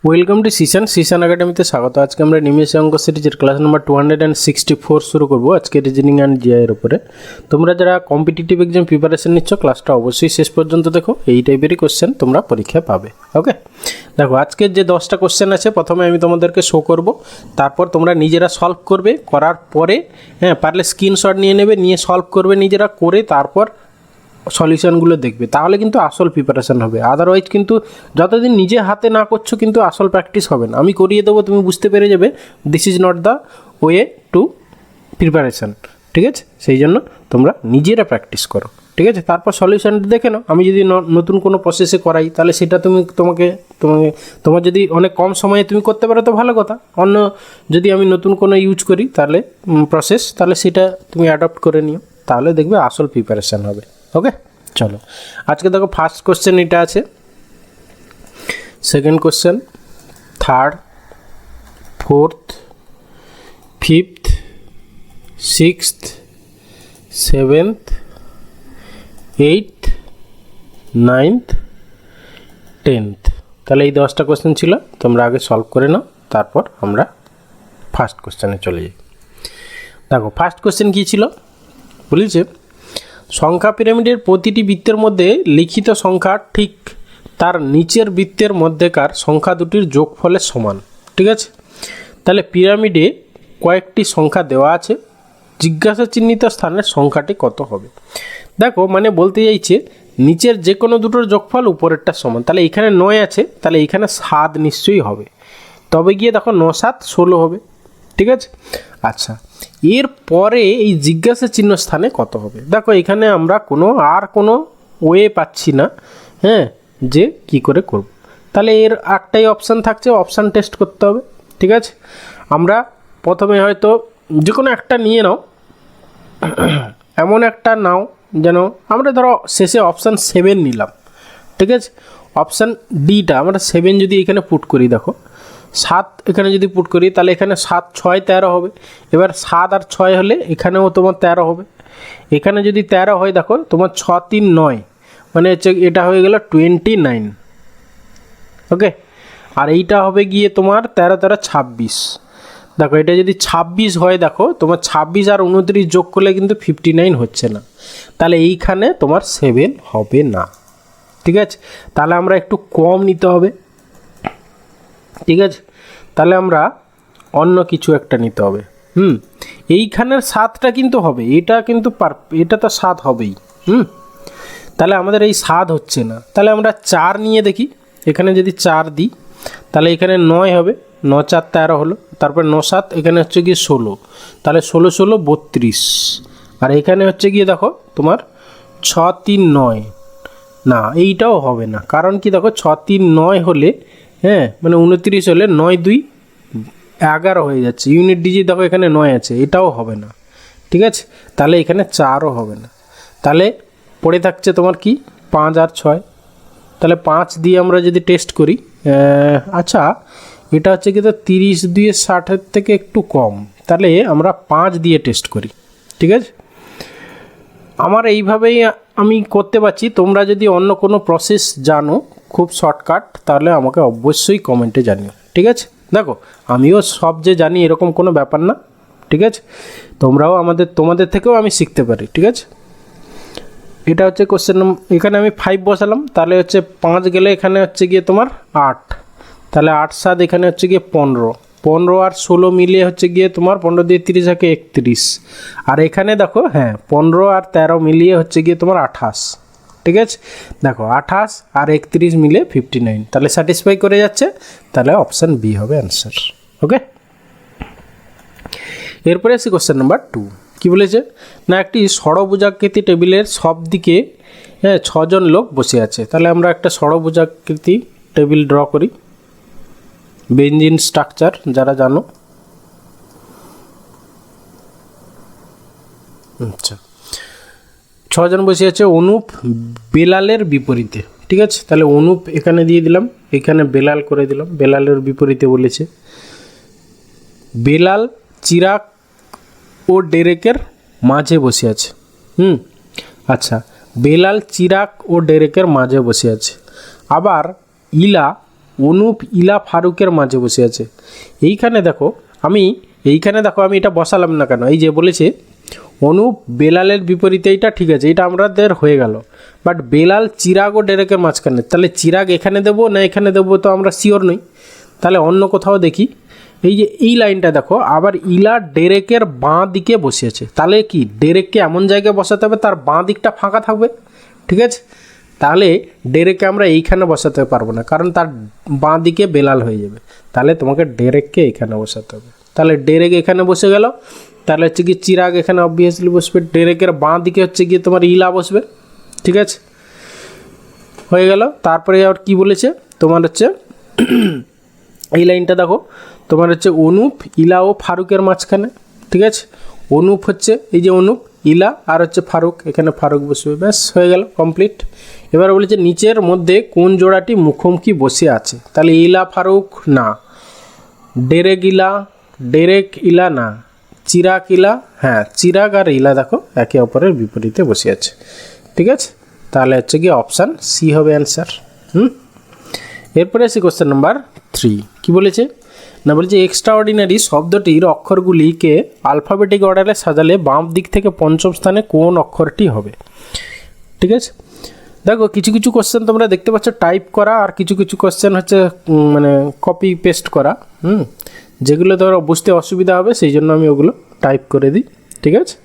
Welcome to Xishan একাডেমিতে স্বাগত। আজকে আমরা নিমেষ অঙ্ক সিরিজের ক্লাস নাম্বার 264 শুরু করব আজকে রিজনিং অ্যান্ড জিআই এর উপরে। তোমরা যারা কম্পিটিটিভ এক্সাম প্রিপারেশন নিচ্ছ ক্লাসটা অবশ্যই শেষ পর্যন্ত দেখো, এই টাইপেরই কোশ্চেন তোমরা পরীক্ষায় পাবে। ওকে, দেখো আজকের যে 10টা কোশ্চেন আছে প্রথমে আমি তোমাদেরকে শো করব, তারপর তোমরা নিজেরা সলভ করবে, করার পরে পারলে স্ক্রিনশট নিয়ে নেবে, নিয়ে সলভ করবে নিজেরা, করে তারপর সলিউশনগুলো দেখবে, তাহলে কিন্তু আসল প্রিপারেশান হবে। আদারওয়াইজ কিন্তু যতদিন নিজে হাতে না করছো কিন্তু আসল প্র্যাকটিস হবে না। আমি করিয়ে দেবো, তুমি বুঝতে পেরে যাবে this is not the way to preparation. ঠিক আছে, সেই জন্য তোমরা নিজেরা প্র্যাকটিস করো। ঠিক আছে, তারপর সলিউশনটা দেখে নাও। আমি যদি নতুন কোনো প্রসেসে করাই তাহলে সেটা তোমার যদি অনেক কম সময়ে তুমি করতে পারো তো ভালো কথা। অন্য যদি আমি নতুন কোনো ইউজ করি তাহলে প্রসেস, তাহলে সেটা তুমি অ্যাডপ্ট করে নিও, তাহলে দেখবে আসল প্রিপারেশান হবে। ওকে, চলো আজকে দেখো ফার্স্ট কোশ্চেন এটা আছে, second question, third, fourth, fifth, sixth, seventh, eighth, ninth, tenth. তাহলে এই 10টা কোশ্চেন ছিল, তোমরা আগে সলভ করে নাও, তারপর আমরা ফার্স্ট কোশ্চেনে চলে যাই। দেখো ফার্স্ট কোশ্চেন কী ছিল বলেছে, সংখ্যা পিরামিডের প্রতিটি বৃত্তের মধ্যে লিখিত সংখ্যা ঠিক তার নিচের বৃত্তের মধ্যেকার সংখ্যা দুটির যোগফলের সমান। ঠিক আছে, তাহলে পিরামিডে কয়েকটি সংখ্যা দেওয়া আছে, জিজ্ঞাসা চিহ্নিত স্থানের সংখ্যাটি কত হবে। দেখো মানে বলতে চাইছে নিচের যে কোনো দুটোর যোগফল উপরেরটার সমান। তাহলে এখানে 9 আছে, তাহলে এখানে 7 নিশ্চয়ই হবে, তবে গিয়ে দেখো 9 7 16 হবে। ঠিক আছে, আচ্ছা এর পরে এই জিজ্ঞাসা চিহ্ন স্থানে কত হবে। দেখো এখানে আমরা কোনো ওয়ে পাচ্ছি না, যে কি করে করব। তাহলে এর একটাই অপশান থাকছে, অপশান টেস্ট করতে হবে। ঠিক আছে, আমরা প্রথমে হয়তো যে কোনো একটা নিয়ে নাও, এমন একটা নাও যেন আমরা ধরো শেষে অপশান 7 নিলাম। ঠিক আছে, অপশান ডিটা আমরা 7 যদি এখানে পুট করি, দেখো 7 এখানে যদি পুট করি তাহলে এখানে 7 6 13 হবে। এবার 7 আর 6 হলে এখানেও তোমার 13 হবে। এখানে যদি 13 হয় দেখো তোমার 6 3 9, মানে হচ্ছে এটা হয়ে গেল 29। ওকে, আর এইটা হবে গিয়ে তোমার 13 13 26। দেখো এটা যদি 26 হয়, দেখো তোমার 26 আর 29 যোগ করলে কিন্তু 59 হচ্ছে না, তাহলে এইখানে তোমার 7 হবে না। ঠিক আছে, তাহলে আমরা একটু কম নিতে হবে। ঠিক আছে, তাহলে আমরা অন্য কিছু একটা নিতে হবে। এইখানের 7টা কিন্তু হবে, এটা কিন্তু এটা তো 7 হবেই। তাহলে আমাদের এই 7 হচ্ছে না, তাহলে আমরা 4 নিয়ে দেখি। এখানে যদি 4 দিই তাহলে এখানে 9 হবে, 9 4 13 হলো, তারপর 9 7 এখানে হচ্ছে গিয়ে 16, তাহলে 16 16 32। আর এখানে হচ্ছে গিয়ে দেখো তোমার 6 3 9, না এইটাও হবে না, কারণ কি দেখো 6 3 9 হলে মানে 29 হলে 9 2 11 হয়ে যাচ্ছে, ইউনিট ডিজিট দেখো এখানে 9 আছে, এটাও হবে না। ঠিক আছে, তাহলে এখানে 4ও হবে না। তাহলে পড়ে থাকছে তোমার কি 5 আর 6। তাহলে 5 দিয়ে আমরা যদি টেস্ট করি, আচ্ছা এটা হচ্ছে কি তো 30 2 60 থেকে একটু কম, তাহলে আমরা 5 দিয়ে টেস্ট করি। ঠিক আছে, আমার এইভাবেই আমি করতে পারছি। তোমরা যদি অন্য কোনো প্রসেস জানো খুব শর্টকাট, তাহলে আমাকে অবশ্যই কমেন্টে জানিও। ঠিক আছে, দেখো আমিও সব যে জানি এরকম কোনো ব্যাপার না। ঠিক আছে, তোমরাও তোমাদের থেকেও আমি শিখতে পারি। ঠিক আছে, এটা হচ্ছে কোশ্চেন এখানে আমি 5 বসালাম, তাহলে হচ্ছে 5 গেলে এখানে হচ্ছে গিয়ে তোমার 8, তাহলে 8 7 এখানে হচ্ছে গিয়ে 15, 15 আর 16 মিলিয়ে হচ্ছে গিয়ে তোমার 15 দিয়ে 30 থাকে 31। আর এখানে দেখো 15 আর 13 মিলিয়ে হচ্ছে গিয়ে তোমার 28। ঠিক আছে, দেখো 28 আর 31 মিলিয়ে 59, তাহলে স্যাটিসফাই করে যাচ্ছে, তাহলে অপশান বি হবে অ্যান্সার। ওকে, এরপরে আসি কোশ্চেন নাম্বার 2। কী বলেছে না, একটি ষড়ভুজাকৃতি টেবিলের সব দিকে 6 জন লোক বসে আছে। তাহলে আমরা একটা ষড়ভুজাকৃতি টেবিল ড্র করি, বেঞ্জিন স্ট্রাকচার যারা জানো। আচ্ছা 6 জন বসে আছে, অনুপ বেলালের বিপরীতে। ঠিক আছে, তাহলে অনুপ এখানে দিয়ে দিলাম, এখানে বেলাল করে দিলাম, বেলালের বিপরীতে বলেছে। বেলাল চিরাগ ও ডেরেকের মাঝে বসে আছে। আচ্ছা বেলাল চিরাগ ও ডেরেকের মাঝে বসে আছে। আবার ইলা অনুপ ইলা ফারুকের মাঝে বসে আছে। এইখানে দেখো আমি এটা বসালাম না কেন, এই যে বলেছে অনুপ বেলালের বিপরীতে, এইটা ঠিক আছে, এটা আমাদের হয়ে গেল। বাট বেলাল চিরাগ ও ডেরেকের মাঝখানে, তাহলে চিরাগ এখানে দেবো না এখানে দেবো তো আমরা শিওর নই। তাহলে অন্য কোথাও দেখি। এই যে এই লাইনটা দেখো, আবার ইলা ডেরেকের বাঁ দিকে বসে আছে, তাহলে কি ডেরেককে এমন জায়গায় বসাতে হবে তার বাঁ দিকটা ফাঁকা থাকবে, ঠিক আছে। তাহলে ডেরেককে আমরা এইখানে বসাতে পারবো না, কারণ তার বাঁ দিকে বেলাল হয়ে যাবে। তাহলে তোমাকে ডেরেককে এইখানে বসাতে হবে। তাহলে ডেরেক এখানে বসে গেল, তাহলে হচ্ছে কি চিরাগ এখানে অবভিয়াসলি বসবে। ডেরেকের বাঁ দিকে হচ্ছে গিয়ে তোমার ইলা বসবে, ঠিক আছে, হয়ে গেল। তারপরে আর কি বলেছে তোমার হচ্ছে এই লাইনটা দেখো, তোমার হচ্ছে অনুপ ইলা ও ফারুকের মাঝখানে, ঠিক আছে। অনুপ হচ্ছে এই যে অনুপ, ইলা আর হচ্ছে ফারুক, এখানে ফারুক বসবে, ব্যাস হয়ে গেল, কমপ্লিট। এবার বলেছে নিচের মধ্যে কোন জোড়াটি মুখোমুখি বসে আছে, তাহলে ইলা ফারুক না, ডেরেক ইলা না, চিরাগ ইলা, হ্যাঁ চিরাগ আর ইলা দেখো একে অপরের বিপরীতে বসে আছে, ঠিক আছে। তাহলে হচ্ছে কি অপশান সি হবে অ্যান্সার। এরপরে আসি কোশ্চেন নাম্বার 3। কি বলেছে না, বলছে এক্সট্রাঅর্ডিনারি শব্দটির অক্ষরগুলিকে আলফাবেটিক অর্ডারে সাজালে বাম দিক থেকে পঞ্চম স্থানে কোন অক্ষরটি হবে, ঠিক আছে। দেখো কিছু কিছু কোশ্চেন তোমরা দেখতে পাচ্ছ টাইপ করা, আর কিছু কিছু কোশ্চেন হচ্ছে মানে কপি পেস্ট করা, যেগুলো ধরো বুঝতে অসুবিধা হবে সেই জন্য আমি ওগুলো টাইপ করে দিই, ঠিক আছে।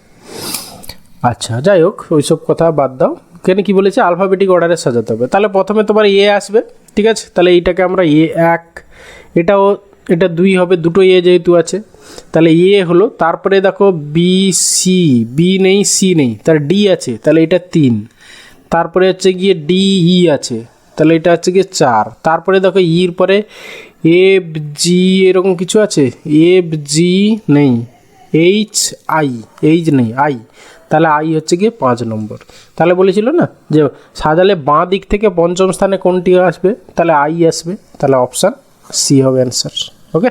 আচ্ছা যাই হোক, ওইসব কথা বাদ দাও। এখানে কী বলেছে আলফাবেটিক অর্ডারে সাজাতে হবে, তাহলে প্রথমে তোমার এ আসবে, ঠিক আছে। তাহলে এইটাকে আমরা এক, এটা 2 হবে, দুটো এ যেহেতু আছে, তাহলে এ হলো। তারপরে দেখো বি সি, বি নেই সি নেই, তার ডি আছে, তাহলে এটা 3। তারপরে হচ্ছে গিয়ে ডি ই আছে, তাহলে এটা হচ্ছে গিয়ে 4। তারপরে দেখো ইর পরে এফ জি এরকম কিছু আছে, এফ জি নেই, এইচ নেই, আই, তাহলে আই হচ্ছে গিয়ে 5 নম্বর। তাহলে বলেছিল না যে সাজালে বাঁ দিক থেকে পঞ্চম স্থানে কোনটি আসবে, তাহলে আই আসবে, তাহলে অপশান সি হবে অ্যান্সার। ওকে,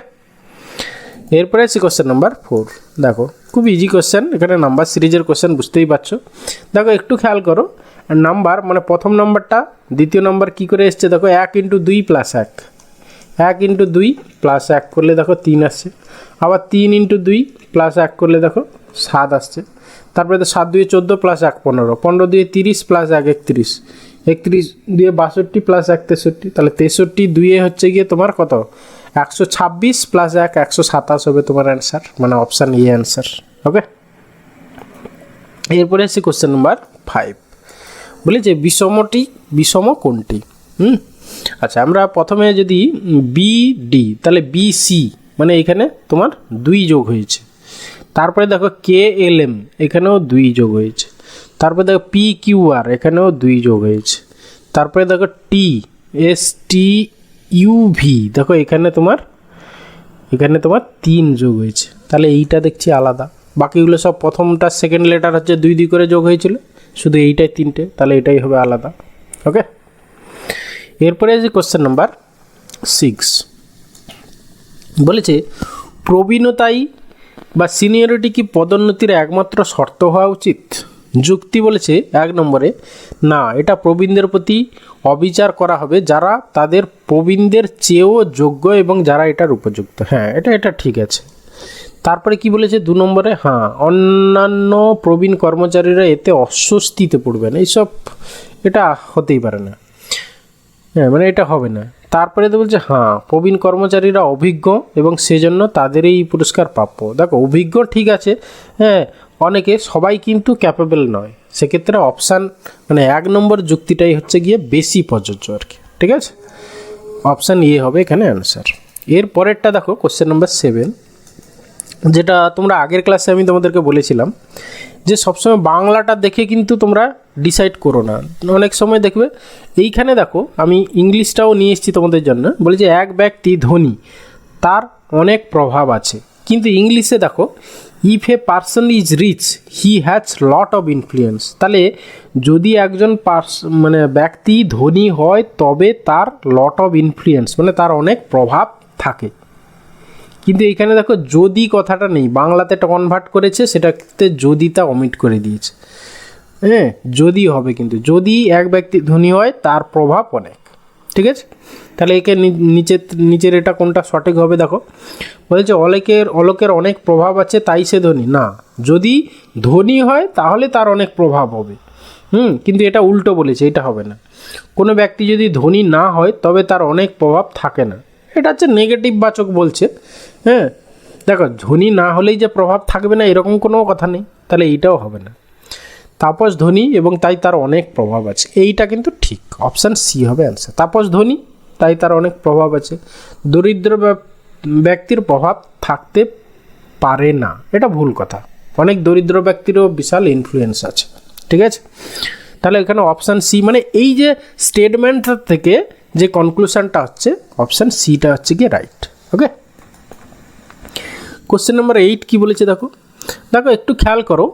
এরপরে আছে কোশ্চেন নাম্বার 4। দেখো খুব ইজি কোশ্চেন, এখানে নাম্বার সিরিজের কোশ্চেন বুঝতেই পারছো। দেখো একটু খেয়াল করো, নাম্বার মানে প্রথম নাম্বারটা দ্বিতীয় নাম্বার কী করে এসছে দেখো, 1 × 2 + 1, 1 × 2 + 1 করলে দেখো 3 আসছে। আবার 3 × 2 + 1 করলে দেখো 7 আসছে। তারপরে তো 7 × 2 = 14 + 1 15, 15 × 2 = 30 + 1 31, 31 × 2 = 62 + 1 63, তাহলে 63 2 হচ্ছে গিয়ে তোমার কত 126 + 1 127 হবে তোমার অ্যান্সার, মানে অপশান এ অ্যান্সার। ওকে, এরপরে আসছে কোশ্চেন নাম্বার 5। বলি যে বিষম কোনটি? আচ্ছা, আমরা প্রথমে যদি বি ডি, তাহলে বি সি মানে এখানে তোমার 2 যোগ হয়েছে। তারপরে দেখো কে এল এম, এখানেও 2 যোগ হয়েছে। তারপরে দেখো পি কিউ আর, এখানেও 2 যোগ হয়েছে। তারপরে দেখো T S T U V, দেখো এখানে তোমার 3 যোগ হয়েছে। তাহলে এইটা দেখছি আলাদা, বাকিগুলো সব প্রথমটা সেকেন্ড লেটার হচ্ছে 2 2 করে যোগ হয়েছিল, শুধু এইটাই 3টে, তাহলে এটাই হবে আলাদা। ওকে, এরপরে আছে কোশ্চেন নাম্বার 6। বলেছে প্রবীণতাই বা সিনিয়রিটি কি পদোন্নতির একমাত্র শর্ত হওয়া উচিত? যুক্তি বলেছে 1 নম্বরে, না, এটা প্রবীণদের প্রতি অবিচার করা হবে যারা তাদের প্রবীণদের চেয়েও যোগ্য এবং যারা এটার উপযুক্ত। হ্যাঁ, এটা ঠিক আছে। তারপরে কি বলেছে 2 নম্বরে, হ্যাঁ, অন্যান্য প্রবীণ কর্মচারীরা এতে অস্বস্তিতে পড়বেন, এইসব এটা হতেই পারে না, হ্যাঁ, মানে এটা হবে না। তারপরে তো বলছে হ্যাঁ, প্রবীণ কর্মচারীরা অভিজ্ঞ এবং সেজন্য তাদের এই পুরস্কার প্রাপ্য। দেখো অভিজ্ঞ ঠিক আছে, হ্যাঁ, অনেকে, সবাই কিন্তু ক্যাপেবল নয়, সেক্ষেত্রে অপশান মানে 1 নম্বর যুক্তিটাই হচ্ছে গিয়ে বেশি প্রযোজ্য আর কি, ঠিক আছে। অপশান এ হবে এখানে অ্যান্সার। এর পরেরটা দেখো কোশ্চেন নাম্বার 7, যেটা তোমরা আগের ক্লাসে আমি তোমাদেরকে বলেছিলাম যে সবসময় বাংলাটা দেখে কিন্তু তোমরা ডিসাইড করো না, অনেক সময় দেখবে এইখানে দেখো আমি ইংলিশটাও নিয়ে এসেছি তোমাদের জন্য। বলে যে এক ব্যক্তি ধনী, তার অনেক প্রভাব আছে, কিন্তু ইংলিশে দেখো if a person is rich he has lot of influence. তাহলে যদি একজন মানে ব্যক্তি ধনী হয় তবে তার লট অফ ইনফ্লুয়েন্স মানে তার অনেক প্রভাব থাকে। কিন্তু এইখানে দেখো যদি কথাটা নেই, বাংলাতে একটা কনভার্ট করেছে, সেটাতে যদিটা অমিট করে দিয়েছে। হ্যাঁ, যদি হবে, কিন্তু যদি এক ব্যক্তি ধনী হয় তার প্রভাব অনেক, ঠিক আছে, তাহলে একে নিচের এটা কোনটা সঠিক হবে দেখো। বলেছে অলোকের অনেক প্রভাব আছে তাই সে ধনী। না, যদি ধনী হয় তাহলে তার অনেক প্রভাব হবে। কিন্তু এটা উল্টো বলেছে, এটা হবে না। কোনো ব্যক্তি যদি ধনী না হয় তবে তার অনেক প্রভাব থাকে না, এটা হচ্ছে নেগেটিভ বাচক বলছে। হ্যাঁ, দেখো ধনী না হলেই যে প্রভাব থাকবে না এরকম কোনো কথা নেই, তাহলে এইটাও হবে না। তাপস ধনী এবং তাই তার অনেক প্রভাব আছে, এইটা কিন্তু ঠিক, অপশান সি হবে অ্যান্সার। তাপস ধনী তাই তার অনেক প্রভাব আছে, দরিদ্র ব্যক্তির প্রভাব থাকতে পারে না, এটা ভুল কথা। অনেক দরিদ্র ব্যক্তিরও বিশাল ইনফ্লুয়েন্স আছে। ঠিক আছে, তাহলে এখানে অপশান সি, মানে এই যে স্টেটমেন্টটা থেকে যে কনক্লুশনটা হচ্ছে অপশান সিটা হচ্ছে কি রাইট। ওকে, কোশ্চেন নাম্বার 8 কি বলেছে দেখো। একটু খেয়াল করো,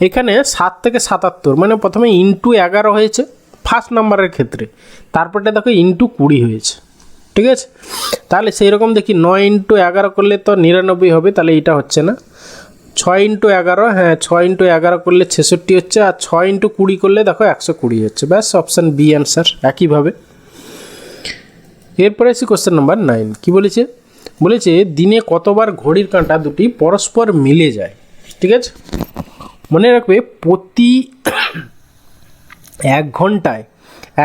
এখানে 7 থেকে 77, মানে প্রথমে ইন্টু 11 হয়েছে ফার্স্ট নাম্বারের ক্ষেত্রে, তারপরটা দেখো ইন্টু 20 হয়েছে। ঠিক আছে, তাহলে সেই রকম দেখি 9 ইন্টু 11 করলে তো 99 হবে, তাহলে এইটা হচ্ছে না। 6 ইন্টু 11, হ্যাঁ 6 ইন্টু 11 করলে 66 হচ্ছে, আর 6 ইন্টু 20 করলে দেখো 120 হচ্ছে। ব্যাস, অপশান বি অ্যান্সার একইভাবে। এরপরে আসি কোশ্চেন নাম্বার 9 কি বলেছে। দিনে কতবার ঘড়ির কাঁটা দুটি পরস্পর মিলে যায়। ঠিক আছে, মনে রাখবে প্রতি 1 ঘন্টায়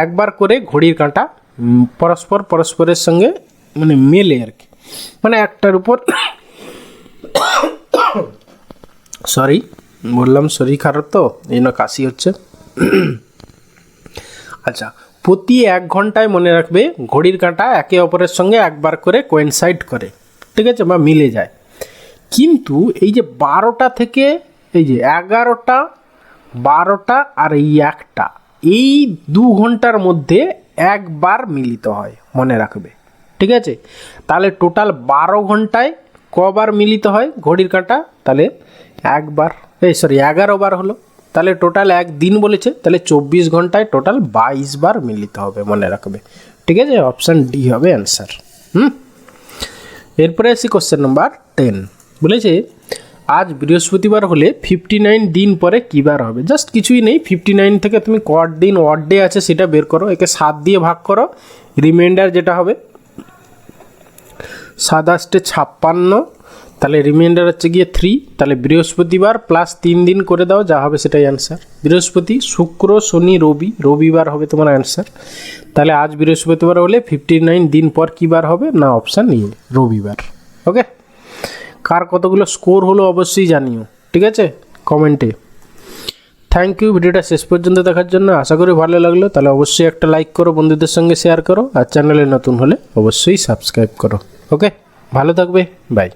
একবার করে ঘড়ির কাঁটা পরস্পরের সঙ্গে মানে মেলে আর কি, মানে একটার উপর সরি বললাম, শরীর খারাপ তো এই জন্য কাশি হচ্ছে। আচ্ছা, প্রতি 1 ঘন্টায় মনে রাখবে ঘড়ির কাঁটা একে অপরের সঙ্গে একবার করে কোয়েনসাইড করে, ঠিক আছে, বা মিলে যায়। কিন্তু এই যে 12টা থেকে এই যে 11টা, 12টা আর এই 1টা, এই 2 ঘন্টার মধ্যে একবার মিলিত হয়, মনে রাখবে। ঠিক আছে, তাহলে টোটাল 12 ঘন্টায় কবার মিলিত হয় ঘড়ির কাঁটা, তাহলে একবার, 11 বার হলো, তাহলে টোটাল 1 দিন বলেছে, তাহলে 24 ঘন্টায় টোটাল 22 বার মিলিত হবে, মনে রাখবে। ঠিক আছে, অপশান ডি হবে অ্যান্সার। এরপরে আসি কোশ্চেন নাম্বার 10 বলেছে আজ বৃহস্পতিবার হলে 59 দিন পরে কী বার হবে। জাস্ট কিছুই নেই, 59 থেকে তুমি কত দিন অড ডে আছে সেটা বের করো, একে 7 দিয়ে ভাগ করো, রিমাইন্ডার যেটা হবে 7 8 56, তাহলে রিমাইন্ডার হচ্ছে গিয়ে 3, তাহলে বৃহস্পতিবার প্লাস 3 দিন করে দাও, যা হবে সেটাই অ্যান্সার। বৃহস্পতি, শুক্র, শনি, রবিবার হবে তোমার অ্যান্সার। তাহলে আজ বৃহস্পতিবার হলে 59 দিন পর কী বার হবে, না অপশান এ রবিবার। ওকে, কার কতগুলো স্কোর হলো অবশ্যই জানিও, ঠিক আছে, কমেন্টে। থ্যাংক ইউ ভিডিওটা শেষ পর্যন্ত দেখার জন্য, আশা করি ভালো লাগলো। তাহলে অবশ্যই একটা লাইক করো, বন্ধুদের সঙ্গে শেয়ার করো, আর চ্যানেলে নতুন হলে অবশ্যই সাবস্ক্রাইব করো। ওকে, ভালো থাকবে, বাই।